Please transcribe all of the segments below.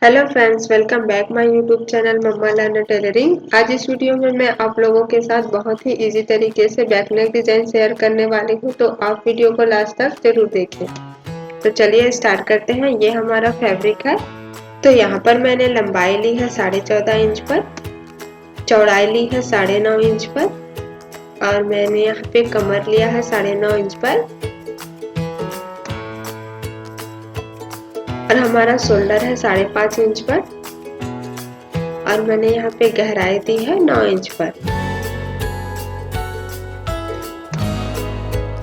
Hello friends, welcome back my YouTube channel mama learner tailoring. आज इस video में मैं आप लोगों के साथ बहुत ही इजी तरीके से बैक नेक डिजाइन शेयर करने वाली हूँ, तो आप वीडियो को लास्ट तक जरूर देखें। तो चलिए स्टार्ट करते हैं। ये हमारा फैब्रिक है। तो यहाँ पर मैंने लंबाई ली है 14.5 इंच पर, चौड़ाई ली है 9.5 इंच पर, और मैंने यहाँ पे कमर लिया है 9.5 इंच पर, और हमारा शोल्डर है 5.5 इंच पर, और मैंने यहाँ पे गहराई दी है 9 इंच पर।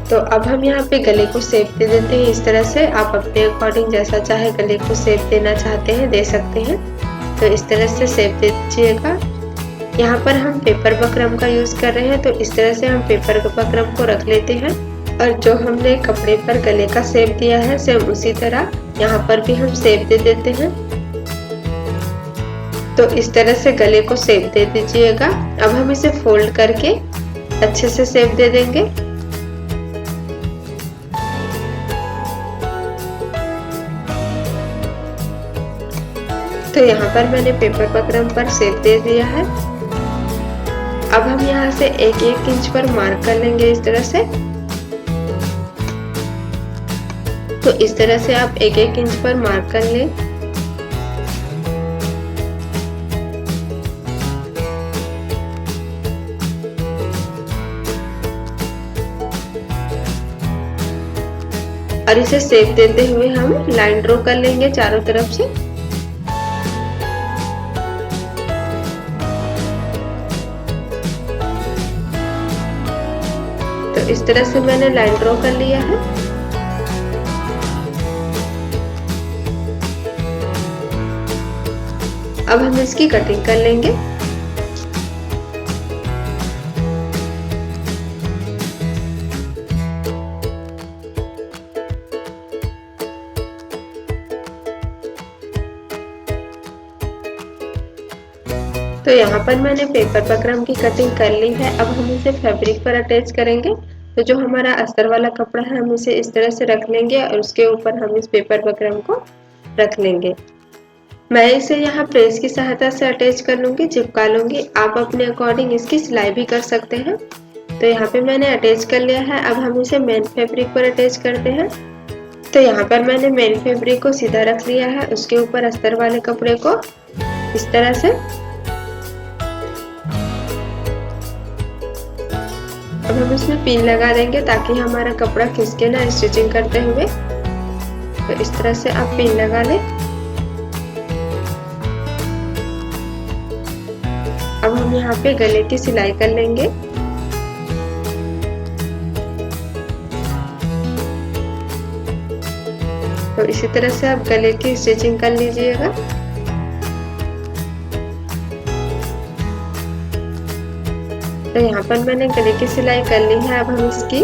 तो अब हम यहाँ पे गले को शेप दे देते हैं। इस तरह से आप अपने अकॉर्डिंग जैसा चाहे गले को शेप देना चाहते हैं दे सकते हैं। तो इस तरह से शेप दे दीजिएगा। यहाँ पर हम पेपर बकरम का यूज कर रहे हैं, तो इस तरह से हम पेपर बकरम को रख लेते हैं, और जो हमने कपड़े पर गले का शेप दिया है सेम उसी तरह यहाँ पर भी हम शेप दे देते हैं। तो इस तरह से गले को शेप दे दीजिएगा। अब हम इसे फोल्ड करके अच्छे से शेप दे देंगे। तो यहाँ पर मैंने पेपर बकरम पर शेप दे दिया है। अब हम यहाँ से 1-1 इंच पर मार्क कर लेंगे इस तरह से। तो इस तरह से आप 1-1 इंच पर मार्क कर लें। और इसे शेप देते हुए हम लाइन ड्रॉ कर लेंगे चारों तरफ से। तो इस तरह से मैंने लाइन ड्रॉ कर लिया है। अब हम इसकी कटिंग कर लेंगे। तो यहाँ पर मैंने पेपर बकरम की कटिंग कर ली है। अब हम इसे फैब्रिक पर अटैच करेंगे। तो जो हमारा अस्तर वाला कपड़ा है हम इसे इस तरह से रख लेंगे, और उसके ऊपर हम इस पेपर बकरम को रख लेंगे। मैं इसे यहाँ प्रेस की सहायता से अटैच कर लूंगी, चिपका लूंगी। आप अपने अकॉर्डिंग इसकी सिलाई भी कर सकते हैं। तो यहाँ पे मैंने अटैच कर लिया है। अब हम इसे मेन फैब्रिक पर अटैच करते हैं। तो यहाँ पर मैंने मेन फैब्रिक को सीधा रख लिया है, उसके ऊपर अस्तर वाले कपड़े को इस तरह से। अब हम इसमें पिन लगा देंगे ताकि हमारा कपड़ा खिसके ना स्टिचिंग करते हुए। तो इस तरह से आप पिन लगा लें। अब हम यहाँ पे गले की सिलाई कर लेंगे। तो इसी तरह से आप गले की स्टिचिंग कर लीजिएगा। तो यहाँ पर मैंने गले की सिलाई कर ली है। अब हम इसकी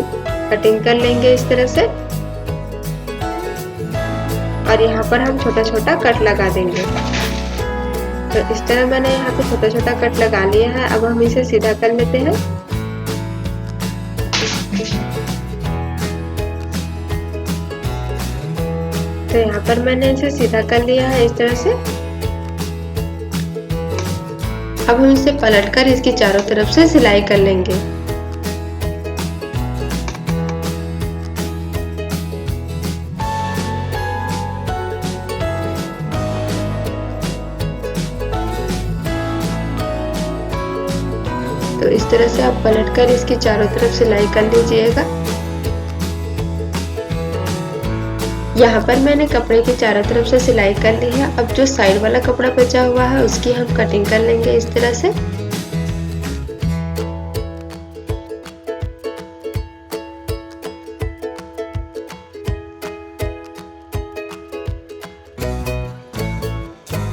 कटिंग कर लेंगे इस तरह से, और यहाँ पर हम छोटा छोटा कट लगा देंगे। तो इस तरह मैंने यहाँ पे छोटा छोटा कट लगा लिया है। अब हम इसे सीधा कर लेते हैं। तो यहाँ पर मैंने इसे सीधा कर लिया है इस तरह से। अब हम इसे पलटकर इसकी चारों तरफ से सिलाई कर लेंगे। तो इस तरह से आप पलटकर इसकी चारों तरफ सिलाई कर लीजिएगा। यहाँ पर मैंने कपड़े की चारों तरफ से सिलाई कर ली है। अब जो साइड वाला कपड़ा बचा हुआ है उसकी हम कटिंग कर लेंगे इस तरह से।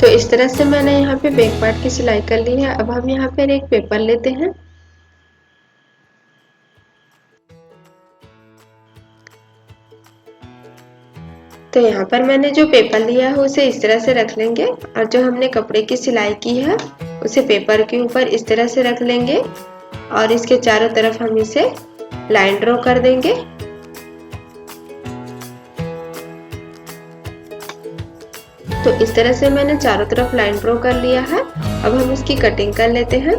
तो इस तरह से मैंने यहाँ पे बैक पार्ट की सिलाई कर ली है। अब हम यहाँ पर एक पेपर लेते हैं। तो यहाँ पर मैंने जो पेपर लिया है उसे इस तरह से रख लेंगे, और जो हमने कपड़े की सिलाई की है उसे पेपर के ऊपर इस तरह से रख लेंगे, और इसके चारों तरफ हम इसे लाइन ड्रॉ कर देंगे। तो इस तरह से मैंने चारों तरफ लाइन ड्रॉ कर लिया है। अब हम इसकी कटिंग कर लेते हैं।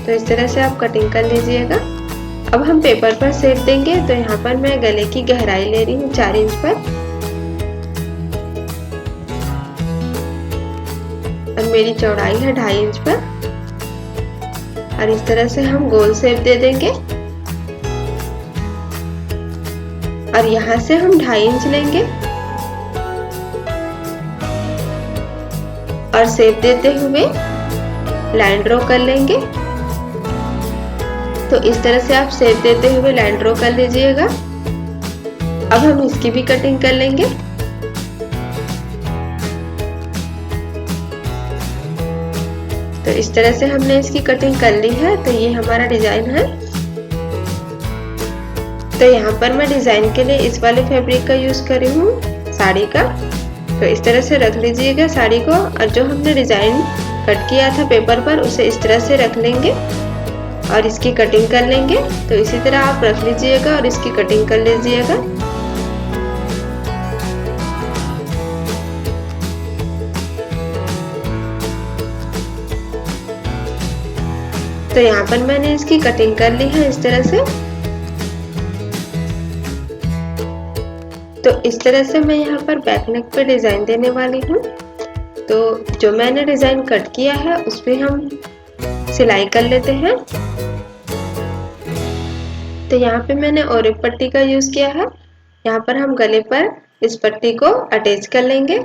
तो इस तरह से आप कटिंग कर लीजिएगा। अब हम पेपर पर शेप देंगे। तो यहाँ पर मैं गले की गहराई ले रही हूँ 4 इंच पर और मेरी चौड़ाई है 2.5 इंच पर और इस तरह से हम गोल शेप दे देंगे और यहाँ से हम 2.5 इंच लेंगे और शेप देते हुए लाइन ड्रॉ कर लेंगे। तो इस तरह से आप शेप देते हुए लाइन ड्रॉ कर लीजिएगा। अब हम इसकी भी कटिंग कर लेंगे। तो इस तरह से हमने इसकी कटिंग कर ली है। तो ये हमारा डिजाइन है। तो यहाँ पर मैं डिजाइन के लिए इस वाले फैब्रिक का यूज कर रही हूँ, साड़ी का। तो इस तरह से रख लीजिएगा साड़ी को और जो हमने डिजाइन कट किया था पेपर पर उसे इस तरह से रख लेंगे और इसकी कटिंग कर लेंगे। तो इसी तरह आप रख लीजिएगा और इसकी कटिंग कर लीजिएगा। तो यहाँ पर मैंने इसकी कटिंग कर ली है इस तरह से। तो इस तरह से मैं यहाँ पर बैक नेक पे डिजाइन देने वाली हूँ। तो जो मैंने डिजाइन कट किया है उस पे हम सिलाई कर लेते हैं। तो यहाँ पे मैंने और एक पट्टी का यूज किया है। यहाँ पर हम गले पर इस पट्टी को अटैच कर लेंगे।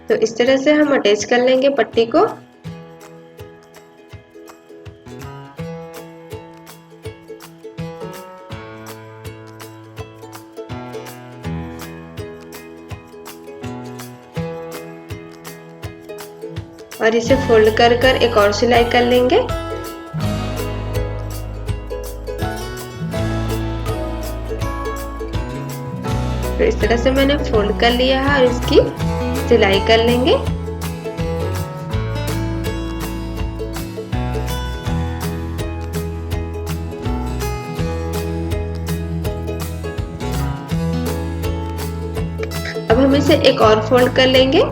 तो इस तरह से हम अटैच कर लेंगे पट्टी को। और इसे फोल्ड कर कर एक और सिलाई कर लेंगे। तो इस तरह से मैंने फोल्ड कर लिया है और इसकी सिलाई कर लेंगे। अब हम इसे एक और फोल्ड कर लेंगे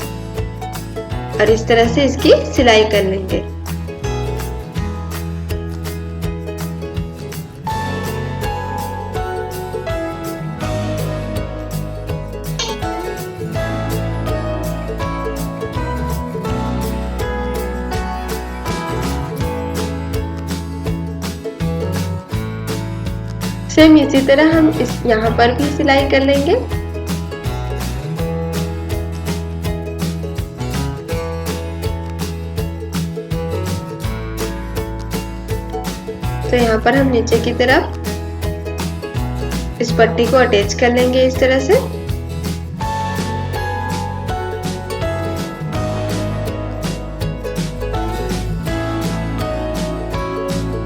और इस तरह से इसकी सिलाई कर लेंगे। सेम इसी तरह हम यहाँ पर भी सिलाई कर लेंगे। तो यहाँ पर हम नीचे की तरफ इस पट्टी को अटैच कर लेंगे इस तरह से।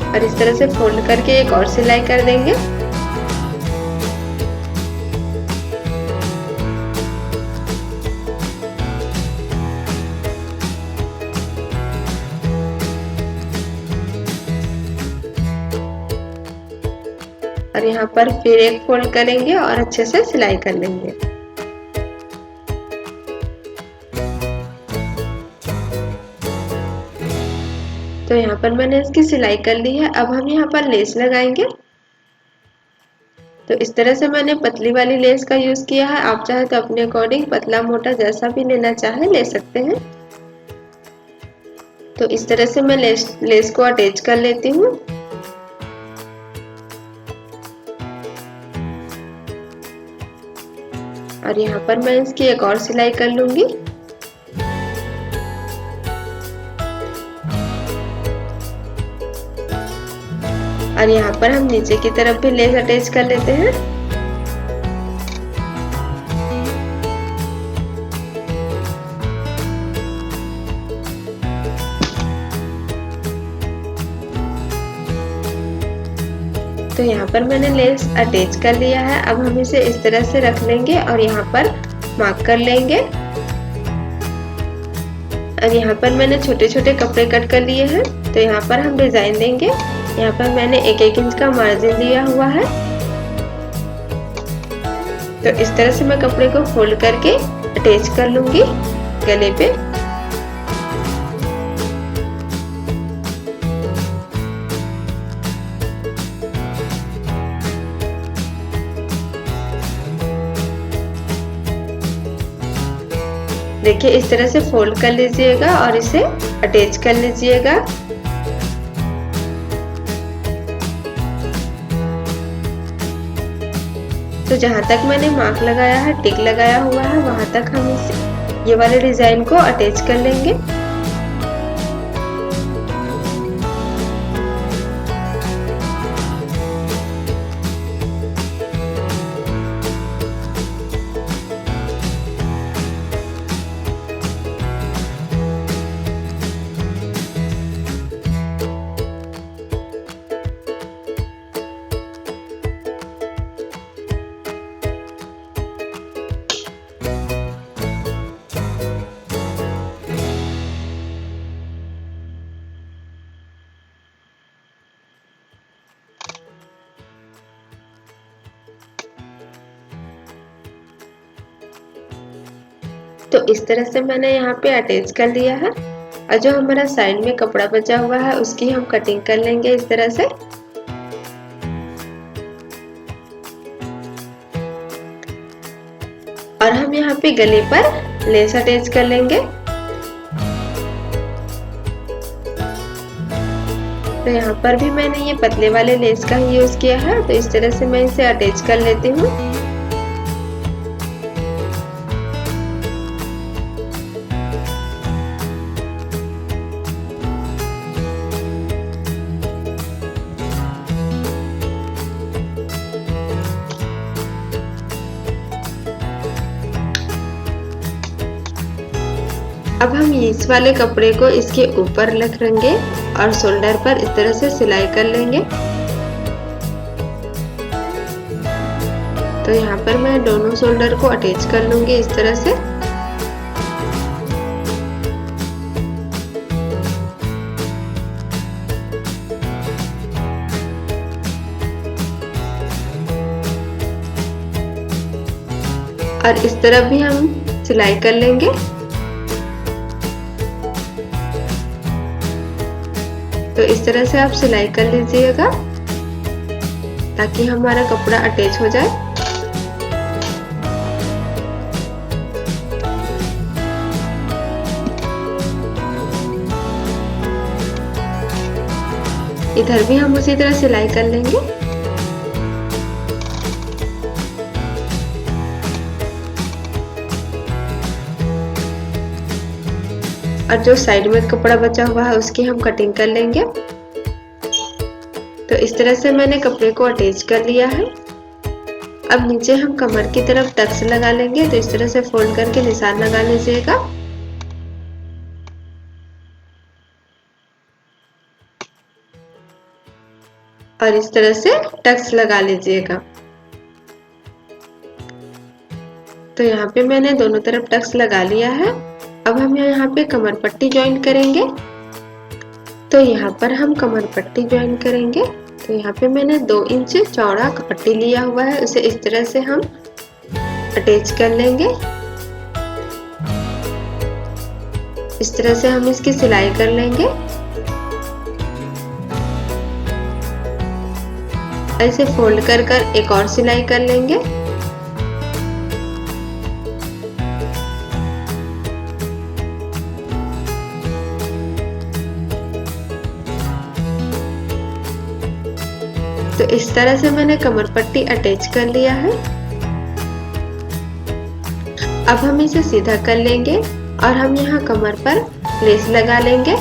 और इस तरह से फोल्ड करके एक और सिलाई कर देंगे। और यहाँ पर फिर एक फोल्ड करेंगे और अच्छे से सिलाई कर लेंगे। तो यहाँ पर मैंने इसकी सिलाई कर ली है। अब हम यहाँ पर लेस लगाएंगे। तो इस तरह से मैंने पतली वाली लेस का यूज किया है। आप चाहे तो अपने अकॉर्डिंग पतला मोटा जैसा भी लेना चाहे ले सकते हैं। तो इस तरह से मैं लेस को अटैच कर लेती हूँ। और यहाँ पर मैं इसकी एक और सिलाई कर लूंगी। और यहाँ पर हम नीचे की तरफ भी लेस अटैच कर लेते हैं। तो यहाँ पर मैंने लेस अटैच कर लिया है। अब हम इसे इस तरह से रख लेंगे और यहाँ पर मार्क कर लेंगे। और यहाँ पर मैंने छोटे छोटे कपड़े कट कर लिए हैं। तो यहाँ पर हम डिजाइन देंगे। यहाँ पर मैंने 1-1 इंच का मार्जिन दिया हुआ है। तो इस तरह से मैं कपड़े को फोल्ड करके अटैच कर लूंगी गले पे। देखिए इस तरह से फोल्ड कर लीजिएगा और इसे अटैच कर लीजिएगा। तो जहाँ तक मैंने मार्क लगाया है, टिक लगाया हुआ है, वहां तक हम ये वाले डिजाइन को अटैच कर लेंगे। तो इस तरह से मैंने यहाँ पे अटैच कर लिया है और जो हमारा साइड में कपड़ा बचा हुआ है उसकी हम कटिंग कर लेंगे इस तरह से। और हम यहाँ पे गले पर लेस अटैच कर लेंगे। तो यहाँ पर भी मैंने ये पतले वाले लेस का ही यूज किया है। तो इस तरह से मैं इसे अटैच कर लेती हूँ। अब हम इस वाले कपड़े को इसके ऊपर रख लेंगे और शोल्डर पर इस तरह से सिलाई कर लेंगे। तो यहाँ पर मैं दोनों शोल्डर को अटैच कर लूंगी इस तरह से। और इस तरफ भी हम सिलाई कर लेंगे। तो इस तरह से आप सिलाई कर लीजिएगा ताकि हमारा कपड़ा अटैच हो जाए। इधर भी हम उसी तरह सिलाई कर लेंगे। और जो साइड में कपड़ा बचा हुआ है उसकी हम कटिंग कर लेंगे। तो इस तरह से मैंने कपड़े को अटैच कर लिया है। अब नीचे हम कमर की तरफ टक्स लगा लेंगे। तो इस तरह से फोल्ड करके निशान लगा लीजिएगा। और इस तरह से टक्स लगा लीजिएगा। तो यहाँ पे मैंने दोनों तरफ टक्स लगा लिया है। अब हम यहाँ पे कमर पट्टी ज्वाइन करेंगे। तो यहाँ पर हम कमर पट्टी ज्वाइन करेंगे। तो यहाँ पे मैंने 2 इंच चौड़ा पट्टी लिया हुआ है, उसे इस तरह से हम अटैच कर लेंगे। इस तरह से हम इसकी सिलाई कर लेंगे। ऐसे फोल्ड कर कर एक और सिलाई कर लेंगे। तो इस तरह से मैंने कमर पट्टी अटैच कर लिया है। अब हम इसे सीधा कर लेंगे और हम यहाँ कमर पर लेस लगा लेंगे।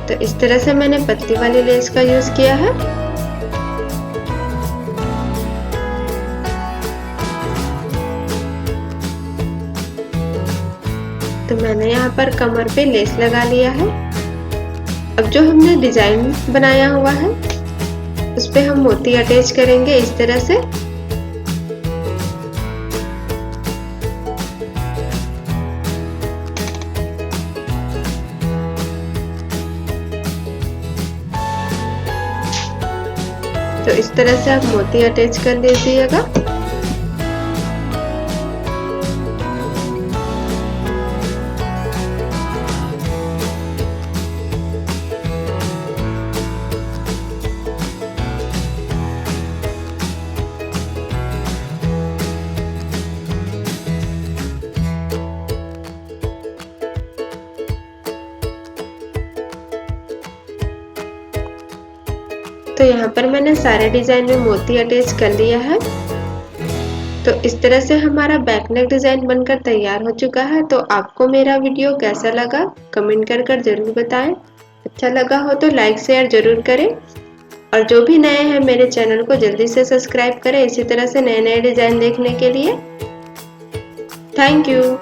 तो इस तरह से मैंने पतली वाली लेस का यूज किया है। तो मैंने यहाँ पर कमर पे लेस लगा लिया है। अब जो हमने डिजाइन बनाया हुआ है उस पे हम मोती अटैच करेंगे इस तरह से। तो इस तरह से आप मोती अटैच कर लीजिएगा। तो यहाँ पर मैंने सारे डिजाइन में मोती अटैच कर लिया है। तो इस तरह से हमारा बैक नेक डिजाइन बनकर तैयार हो चुका है। तो आपको मेरा वीडियो कैसा लगा कमेंट कर जरूर बताएं। अच्छा लगा हो तो लाइक शेयर जरूर करें और जो भी नए हैं मेरे चैनल को जल्दी से सब्सक्राइब करें इसी तरह से नए नए डिजाइन देखने के लिए। Thank you.